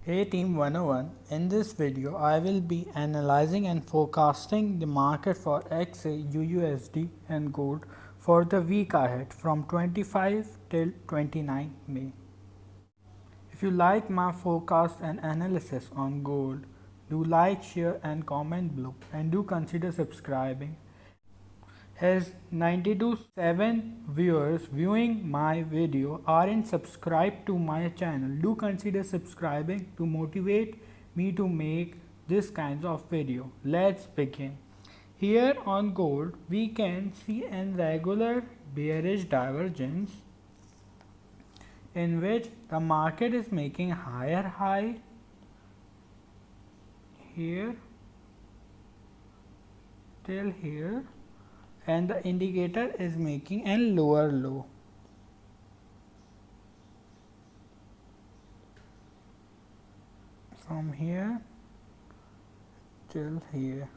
Hey Team 101, in this video I will be analyzing and forecasting the market for XA, UUSD and gold for the week ahead from 25 till 29 May. If you like my forecast and analysis on gold, do like, share and comment below and do consider subscribing. As 92.7 viewers viewing my video aren't subscribed to my channel, do consider subscribing to motivate me to make this kinds of video. Let's begin. Here on gold, we can see a regular bearish divergence in which the market is making higher high here till here, and the indicator is making a lower low. From here till here.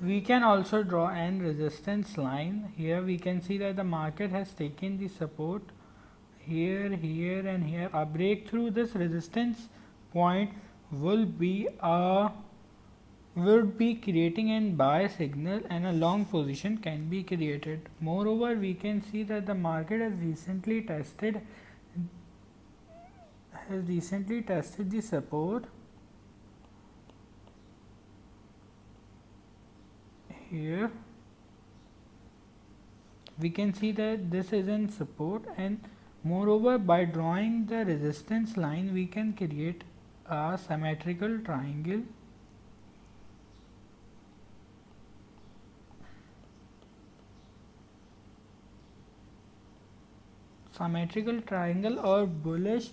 We can also draw an resistance line. Here we can see that the market has taken the support here, here and here. A breakthrough this resistance point would be creating a buy signal and a long position can be created. Moreover, we can see that the market has recently tested the support here. We can see that this is in support, and moreover by drawing the resistance line we can create a symmetrical triangle. Symmetrical triangle or bullish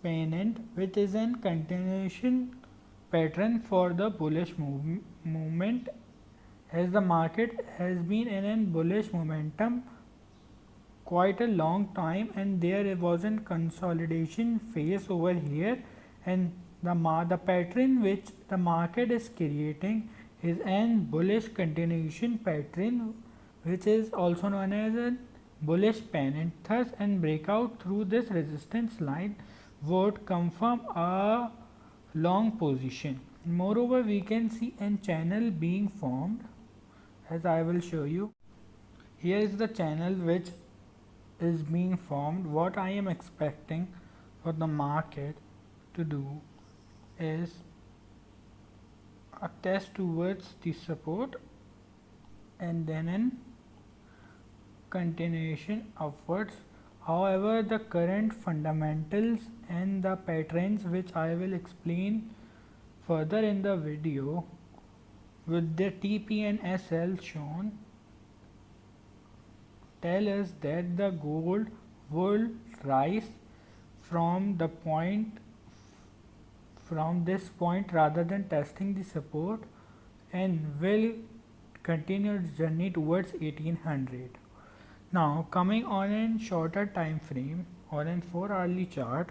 pennant, which is a continuation pattern for the bullish movement, as the market has been in a bullish momentum quite a long time and there was a consolidation phase over here, and the pattern which the market is creating is an bullish continuation pattern, which is also known as a bullish pennant. Thus, and breakout through this resistance line would confirm a long position. Moreover, we can see a channel being formed, as I will show you. Here is the channel which is being formed. What I am expecting for the market to do is a test towards the support and then an continuation upwards. However, the current fundamentals and the patterns, which I will explain further in the video, with the TP and SL shown, tell us that the gold will rise from this point rather than testing the support, and will continue its journey towards 1800. Now, coming on a shorter time frame or in 4-hourly chart.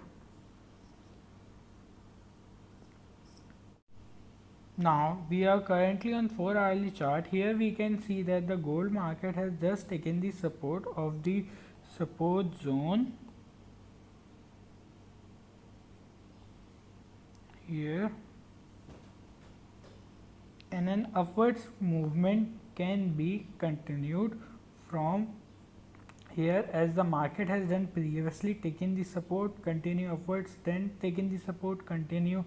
Now we are currently on 4-hourly chart. Here we can see that the gold market has just taken the support of the support zone here, and an upwards movement can be continued from here, as the market has done previously, taken the support, continue upwards, then taken the support, continue,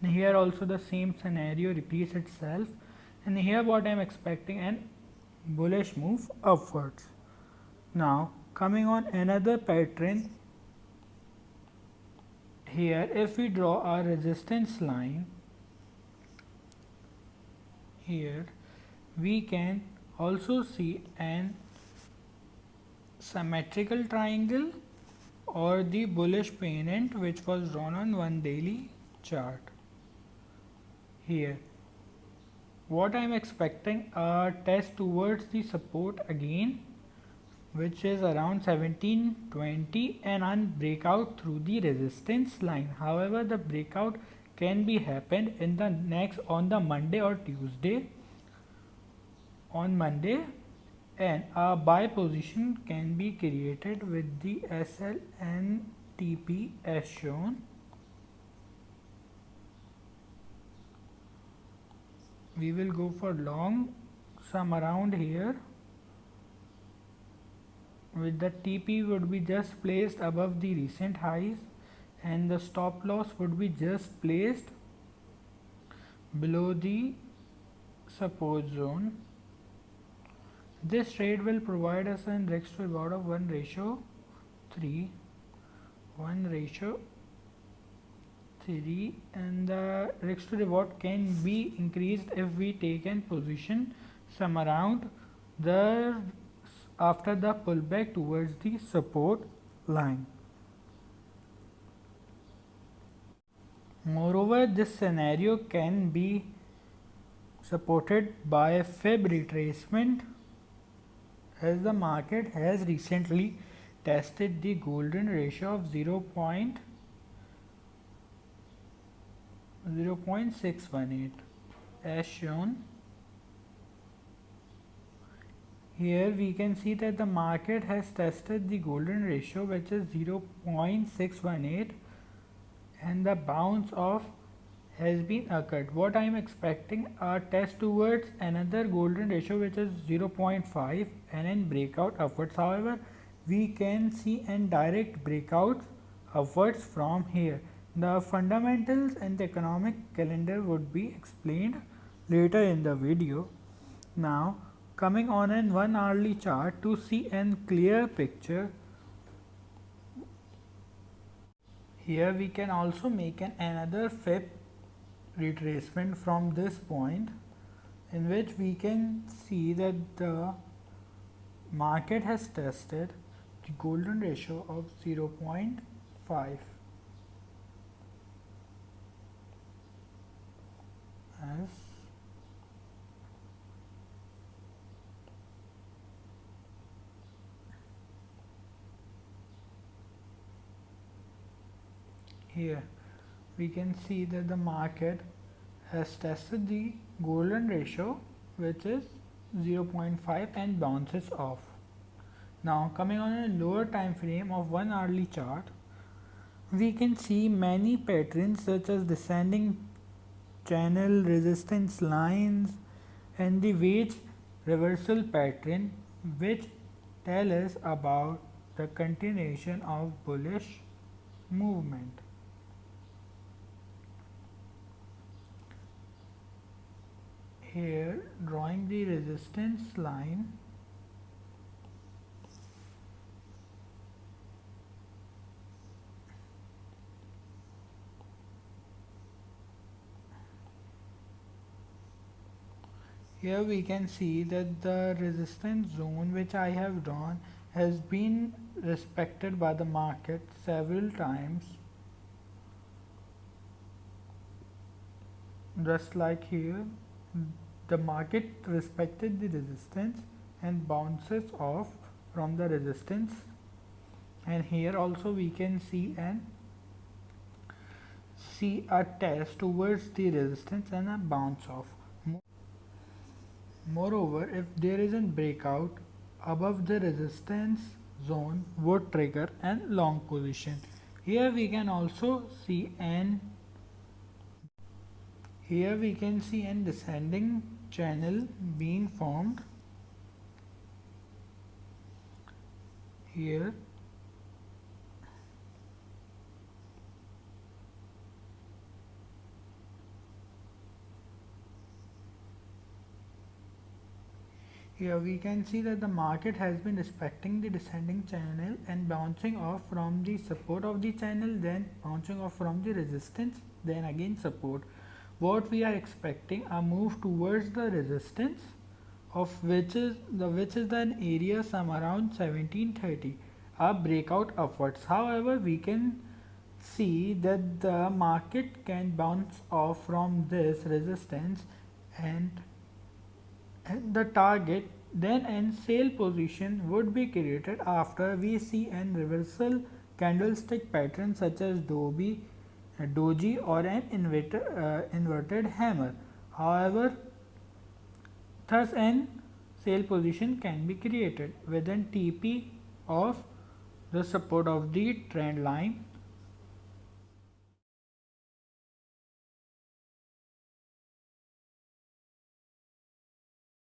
and here also the same scenario repeats itself. And here what I am expecting, an bullish move upwards. Now coming on another pattern, here if we draw a resistance line here, we can also see an symmetrical triangle or the bullish pennant which was drawn on 1 daily chart. Here what I am expecting, a test towards the support again, which is around 1720, and on breakout through the resistance line. However, the breakout can be happened in the next on the Monday or Tuesday. On Monday, and a buy position can be created with the SL and TP as shown. we will go for long, some around here, with the TP would be just placed above the recent highs and the stop loss would be just placed below the support zone. This trade will provide us a risk to reward of 1:3, 1:3, and the risk to reward can be increased if we take in position some around the after the pullback towards the support line. Moreover, this scenario can be supported by a fib retracement, as the market has recently tested the golden ratio of 0.618 as shown. Here we can see that the market has tested the golden ratio, which is 0.618, and the bounce off has been occurred. What I am expecting a test towards another golden ratio, which is 0.5, and then breakout upwards. However, we can see an direct breakout upwards from here. The fundamentals and the economic calendar would be explained later in the video. Now coming on an 1 hourly chart to see a clear picture. Here we can also make another fib retracement from this point, in which we can see that the market has tested the golden ratio of 0.5 as here we can see that the market has tested the golden ratio, which is 0.5, and bounces off. Now coming on a lower time frame of 1 hourly chart, we can see many patterns such as descending channel, resistance lines, and the wedge reversal pattern, which tell us about the continuation of bullish movement. Here drawing the resistance line, here we can see that the resistance zone which I have drawn has been respected by the market several times, just like here. The market respected the resistance and bounces off from the resistance, and here also we can see a test towards the resistance and a bounce off. Moreover, if there is a breakout above the resistance zone, would trigger a long position. Here we can also see here we can see a descending channel being formed. Here we can see that the market has been respecting the descending channel and bouncing off from the support of the channel, then bouncing off from the resistance, then again support. What we are expecting a move towards the resistance, of which is an area some around 1730, a breakout upwards. However, we can see that the market can bounce off from this resistance and the target, then a sale position would be created after we see a reversal candlestick pattern such as doji or an inverted hammer. However, thus an sale position can be created within TP of the support of the trend line